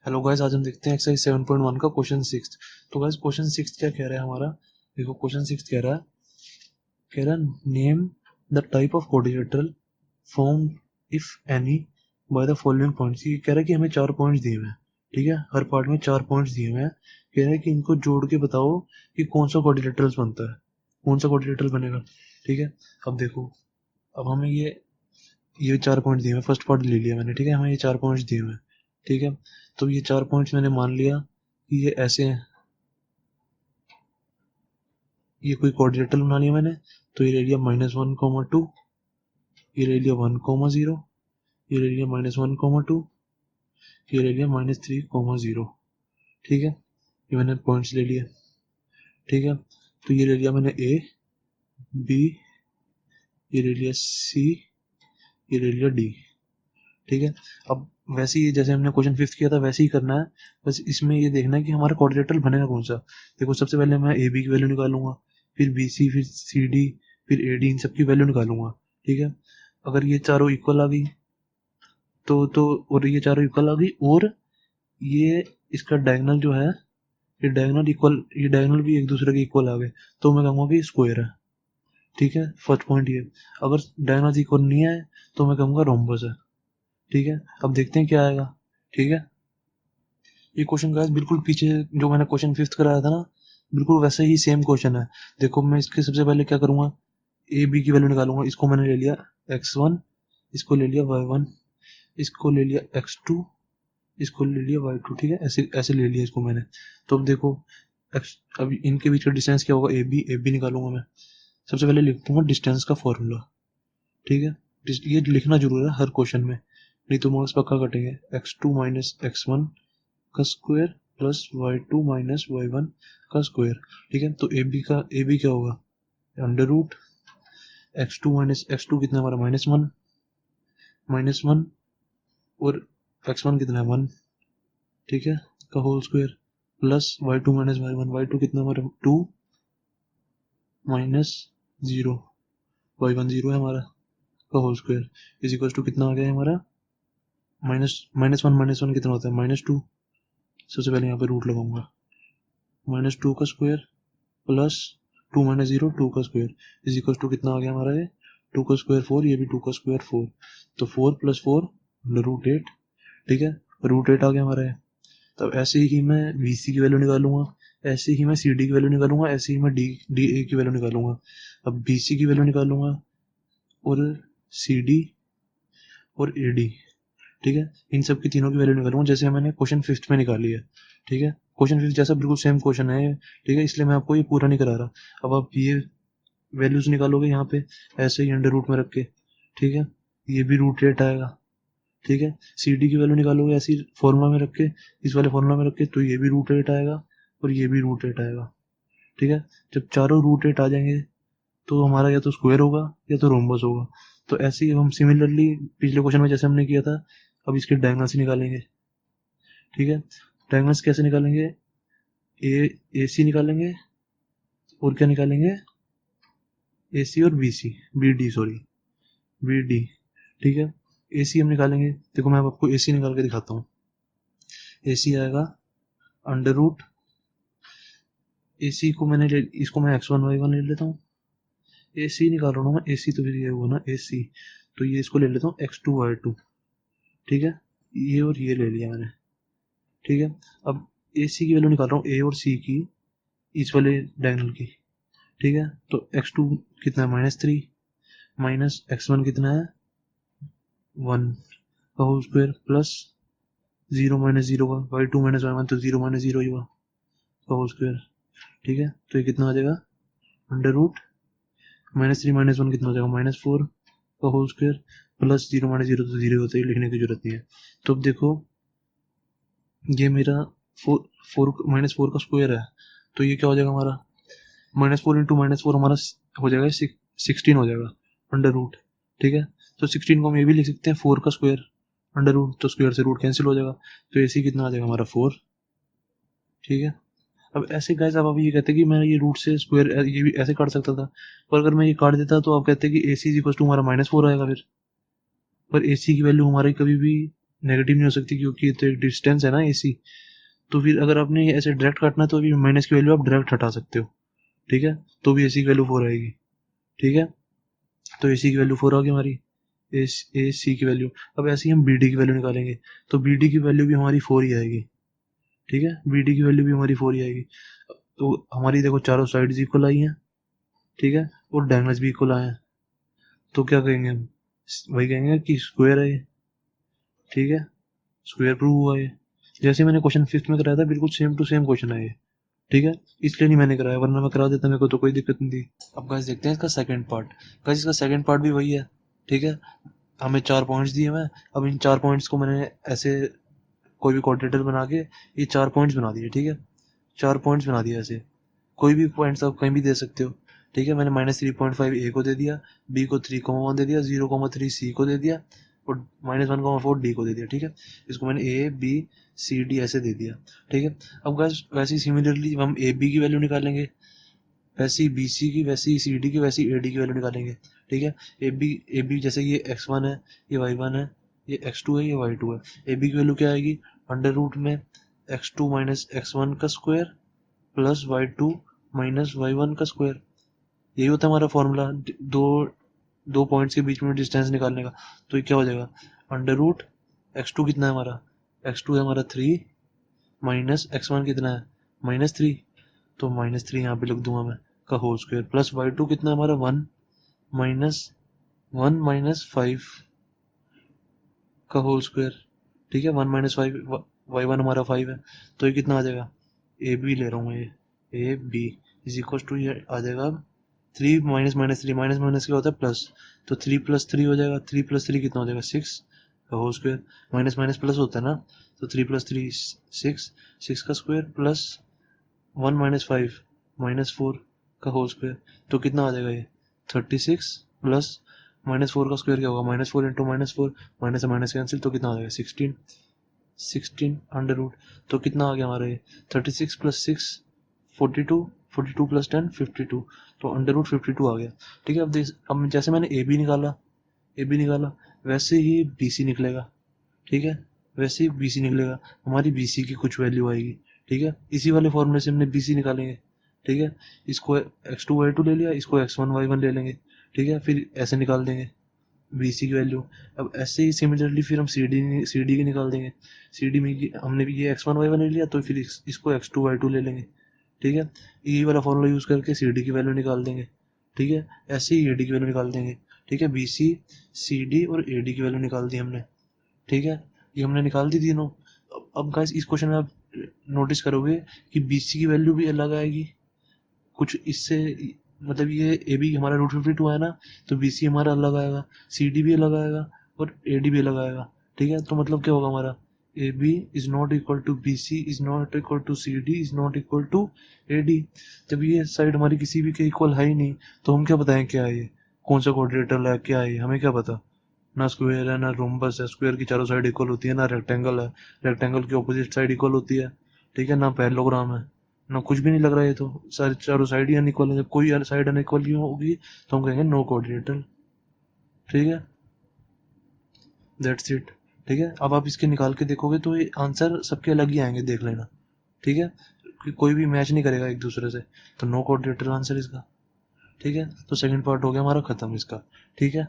Hello guys, आज हम देखते हैं एक्सरसाइज 7.1 का क्वेश्चन 6। तो गाइस क्वेश्चन 6 क्या कह रहा है हमारा। देखो क्वेश्चन 6 कह रहा है name the type of quadrilateral form if any by the following points. ये कह रहा है कि हमें 4 पॉइंट्स दिए हुए हैं। ठीक है, हर पार्ट में 4 पॉइंट्स दिए हुए हैं। कह रहा है कि इनको जोड़ के बताओ कि कौन सा क्वाड्रिलेटरल बनता है, कौन सा क्वाड्रिलेटरल बनेगा। ठीक है, अब देखो, अब हमें ये 4 पॉइंट दिए हुए हैं। फर्स्ट पार्ट ले लिया मैंने। ठीक है, हमें ये 4 पॉइंट्स दिए हुए हैं। ठीक है, तो ये 4 पॉइंट्स मैंने मान लिया कि ये ऐसे हैं। ये कोई कोऑर्डिनेटर बना लिया मैंने। तो ये ले लिया -1, 2, ये ले लिया 1, 0, ये ले लिया -1, 2, ये ले लिया -3, 0। ठीक है, ये मैंने पॉइंट्स ले लिए। ठीक है, तो ये ले लिया मैंने ए, बी, ये ले लिया सी, ये ले लिया डी। ठीक है, अब वैसे ही जैसे हमने क्वेश्चन 5 किया था वैसे ही करना है। बस इसमें ये देखना है कि हमारा कोऑर्डिनेटर बनेगा कौन सा। देखो, सबसे पहले मैं ए बी की वैल्यू निकालूंगा, फिर बी सी, फिर सी डी, फिर ए डी, इन सब की वैल्यू निकालूंगा। ठीक है, अगर ये चारों इक्वल आ गई तो और ये चारों इक्वल आ गई, और ये इसका डायगोनल जो है, ये डायगोनल भी एक दूसरे के इक्वल आ गए, तो मैं कहूँगा कि स्क्वायर है। ठीक है, फर्स्ट पॉइंट ये। अगर डायगोनल इक्वल नहीं है तो मैं कहूँगा रोम्बस है। ठीक है, अब देखते हैं क्या आएगा। ठीक है, ये क्वेश्चन गाइस बिल्कुल पीछे जो मैंने क्वेश्चन 5th कराया था ना, बिल्कुल वैसे ही सेम क्वेश्चन है। देखो, मैं इसके सबसे पहले क्या करूंगा, ए बी की वैल्यू निकालूंगा। इसको मैंने ले लिया x1, इसको ले लिया y1, इसको ले लिया x2, इसको ले लिया y2। ठीक है, ऐसे ऐसे ले लिया इसको मैंने। तो अब देखो, अब इनके बीच का डिस्टेंस क्या होगा, ए बी निकालूंगा मैं। सबसे पहले लिख दूंगा डिस्टेंस का फॉर्मूला। ठीक है, ये लिखना जरूर है हर क्वेश्चन में, नहीं तो मार्क्स पक्का कटेंगे। x2 माइनस x1 का स्क्वायर प्लस y2 - y1 का स्क्वायर। ठीक है, तो ए बी क्या होगा, under root x2 minus x2 कितना हमारा -1 और x1 कितना है 1। ठीक है, का whole square plus y2 - y1 कितना हमारा 2 -0, y1 0 है हमारा, का whole square is equal to कितना आ गया हमारा -1 कितना होता है -2। सबसे पहले यहाँ पे रूट लगाऊंगा, -2 का स्क्वायर प्लस 2 - 0 2 का स्क्वायर इज इक्वल टू कितना आ गया हमारा, ये 2 का स्क्वायर 4, ये भी 2 का स्क्वायर 4। तो 4 + 4 √8। ठीक है, √8 आ गया हमारा ये। तब ऐसे ही मैं बी सी की वैल्यू निकालूंगा, ऐसे ही मैं सी डी की वैल्यू निकालूंगा, ऐसे ही मैं डी ए की वैल्यू निकालूंगा। अब बी सी की वैल्यू निकालूंगा और सी डी और ए डी। ठीक है, इन सब की तीनों की वैल्यू निकालूंगा जैसे मैंने क्वेश्चन 5th में निकाली है। ठीक है, क्वेश्चन 5 जैसा बिल्कुल सेम क्वेश्चन है। ठीक है, इसलिए मैं आपको ये पूरा नहीं करा रहा। अब आप ये वैल्यूज निकालोगे यहाँ पे ऐसे ही अंडर रूट में रख के। ठीक है, ये भी √8 आएगा। ठीक है, सी डी की वैल्यू निकालोगे ऐसी फॉर्मूला में रख के, इस वाले फॉर्मूला में रख के, तो ये भी √8 आएगा और ये भी √8 आएगा। ठीक है, जब चारों √8 आ जाएंगे तो हमारा या तो स्क्वायर होगा या तो रोम्बस होगा। तो ऐसे ही हम सिमिलरली पिछले क्वेश्चन में जैसे हमने किया था, अब इसके डायगोनल्स निकालेंगे। ठीक है, डायगोनल्स कैसे निकालेंगे, ए सी निकालेंगे और क्या निकालेंगे, ए सी और B D sorry, B D. ठीक है, ए सी हम निकालेंगे। देखो, मैं अब आपको ए सी निकाल के दिखाता हूँ। ए सी आएगा अंडर रूट, ए सी को इसको मैं x1 y1 ले लेता हूँ। ए सी निकाल रहा हूँ मैं, ए सी तो फिर ये हुआ ना ए सी, तो ये इसको ले लेता हूँ x2 y2। ठीक है, ये और ये ले लिया मैंने। ठीक है, अब ए सी की वैल्यू निकाल रहा हूँ, ए और सी की, इस वाले डायगोनल की। ठीक है, तो x2 कितना है -3 माइनस x1 कितना है 1 का होल स्क्वायर प्लस 0 - 0 का y2 - y1, तो 0 - 0 ही हुआ का होल स्क्वायर। ठीक है, तो ये कितना आ जाएगा अंडर रूट -3 - 1 कितना हो जाएगा -4 का होल स्क्वायर प्लस 0 - 0 तो 0 होता है, लिखने की जरूरत नहीं है। तो अब देखो, ये मेरा 4 -4 का स्क्वायर है, तो ये क्या हो जाएगा हमारा -4 × -4 हमारा हो जाएगा 16 हो जाएगा अंडर रूट। ठीक है, तो 16 को हम ये भी लिख सकते हैं 4 का स्क्वायर अंडर रूट, तो स्क्वायर से रूट कैंसिल हो जाएगा, तो ऐसे कितना आ जाएगा हमारा 4। ठीक है, अब ऐसे गाइस आप अभी ये कहते कि मैं ये रूट से स्क्वायर ये भी ऐसे काट सकता था, पर अगर मैं ये काट देता तो आप कहते कि ए सी इक्वल टू हमारा -4 आएगा फिर। पर ए सी की वैल्यू हमारी कभी भी नेगेटिव नहीं हो सकती क्योंकि ये तो एक डिस्टेंस है ना AC। तो फिर अगर आपने ये ऐसे डायरेक्ट काटना है तो भी माइनस की वैल्यू आप डायरेक्ट हटा सकते हो, ठीक है, तो भी AC की वैल्यू 4 आएगी, ठीक है। तो AC की वैल्यू 4 आ गई हमारी, AC की वैल्यू। अब ऐसे ही हम BD की वैल्यू निकालेंगे, तो BD की वैल्यू भी हमारी 4 ही आएगी, ठीक है, BD की वैल्यू भी हमारी 4 ही आएगी। तो हमारी देखो चारों साइड्स इक्वल आई हैं, ठीक है, और डायगोनल्स भी इक्वल आए हैं, तो क्या कहेंगे हम, वही कहेंगे कि स्क्वायर है ये, ठीक है, स्क्वायर प्रूव हुआ ये। जैसे मैंने क्वेश्चन 5th में कराया था बिल्कुल सेम टू सेम क्वेश्चन है ये, ठीक है, इसलिए नहीं मैंने कराया, वरना मैं करा देता, मेरे को तो कोई दिक्कत नहीं थी। अब गाइस देखते हैं इसका सेकंड पार्ट। गाइस इसका सेकंड पार्ट भी वही है, ठीक है, हमें 4 पॉइंट्स दिए हुए हैं। अब इन 4 पॉइंट्स को मैंने ऐसे कोई भी क्वाड्रेटर बना के ये 4 पॉइंट्स बना दिए, ठीक है, 4 पॉइंट्स बना दिए ऐसे, कोई भी पॉइंट्स आप कहीं भी दे सकते हो, ठीक है। मैंने -3.5 A को दे दिया, B को 3,1 दे दिया, 0,3 C को दे दिया, और -1,4 D को दे दिया, ठीक है। इसको मैंने A B C D ऐसे दे दिया, ठीक है। अब गाइस वैसे ही सिमिलरली हम AB की वैल्यू निकालेंगे, वैसे ही BC की, वैसे ही CD की, वैसे ही AD की वैल्यू निकालेंगे, ठीक है। AB जैसे ये x1 है, ये y1 है, ये x2 है, ये y2 है। AB की वैल्यू क्या आएगी, अंडर रूट में x2 माइनस x1 का square plus y2 minus y1 का स्क्वायर। यही होता है हमारा फॉर्मूला दो दो पॉइंट्स के बीच में डिस्टेंस निकालने का। तो ये क्या हो जाएगा, अंडर रूट x2 कितना है हमारा, x2 है हमारा 3 माइनस x1 कितना है -3, तो -3 यहाँ पे लिख दूंगा मैं, का होल स्क्वायर प्लस y2 कितना है हमारा 1 माइनस 1 माइनस 5 का होल स्क्वायर, ठीक है, 1 माइनस 5, y1 हमारा 5 है, तो ये कितना आ जाएगा, ए बी ले रहा हूँ मैं, ये AB इज इक्वल टू, ये आ जाएगा अब 3 माइनस माइनस 3, माइनस माइनस क्या होता है प्लस, तो 3 प्लस 3 हो जाएगा, 3 प्लस 3 कितना हो जाएगा 6 का whole square, minus minus plus होता है ना, तो 3 प्लस 3 6, 6 का स्क्वायर प्लस 1 माइनस 5 -4 का होल स्क्वायर, तो कितना आ जाएगा ये 36 प्लस -4 का स्क्वायर क्या होगा, -4 इंटू -4, माइनस से माइनस कैंसिल, तो कितना आ जाएगा 16 अंडर रूट, तो कितना आ गया हमारा ये 36 प्लस 6 42, 42 प्लस 10 52, तो अंडर रूट 52 आ गया, ठीक है। अब जैसे मैंने ए बी निकाला वैसे ही BC निकलेगा, ठीक है, वैसे ही BC निकलेगा, हमारी BC की कुछ वैल्यू आएगी, ठीक है। इसी वाले फॉर्मूले से हमने BC निकालेंगे, ठीक है, इसको x2 y2 ले लिया, इसको x1 y1 ले लेंगे, ठीक है, फिर ऐसे निकाल देंगे BC की वैल्यू। अब ऐसे ही सिमिलरली फिर हम CD की निकाल देंगे, CD में हमने भी ये x1 y1 ले लिया, तो फिर इसको x2 y2 ले लेंगे, ठीक है, यही वाला फॉर्मूला यूज करके CD की वैल्यू निकाल देंगे, ठीक है, ऐसे ही AD की वैल्यू निकाल देंगे, ठीक है। BC CD और AD की वैल्यू निकाल दी हमने, ठीक है, ये हमने निकाल दी तीनों। अब गाइस इस क्वेश्चन में आप नोटिस करोगे कि BC की वैल्यू भी अलग आएगी, कुछ इससे, मतलब ये AB हमारा √52 है ना, तो BC हमारा अलग आएगा, CD भी अलग आएगा, और AD भी अलग आएगा, ठीक है। तो मतलब क्या होगा हमारा, AB is not equal to BC is not equal to CD is not equal to AD। जब ये साइड हमारी किसी भी के इक्वल है ही नहीं, तो हम क्या बताएं क्या है ये, कौन सा क्वाड्रेटर है, क्या है ये, हमें क्या पता। ना स्क्वायर है ना रोम्बस है, स्क्वायर की चारों साइड इक्वल होती है, ना रेक्टेंगल है, रेक्टेंगल की ऑपोजिट साइड इक्वल होती है, ठीक है, ना पैरेललोग्राम है, ना कुछ भी नहीं लग रहा है, तो सारी चारों साइड ही अनइक्वल है। जब कोई साइड अनइक्वल क्यों होगी, तो हम कहेंगे नो कोऑर्डिनेटर, ठीक है, दैट्स इट, ठीक है। अब आप इसके निकाल के देखोगे तो ये आंसर सबके अलग ही आएंगे, देख लेना, ठीक है, कोई भी मैच नहीं करेगा एक दूसरे से, तो नो कोऑर्डिनेटर आंसर इसका, ठीक है। तो सेकंड पार्ट हो गया हमारा खत्म इसका, ठीक है।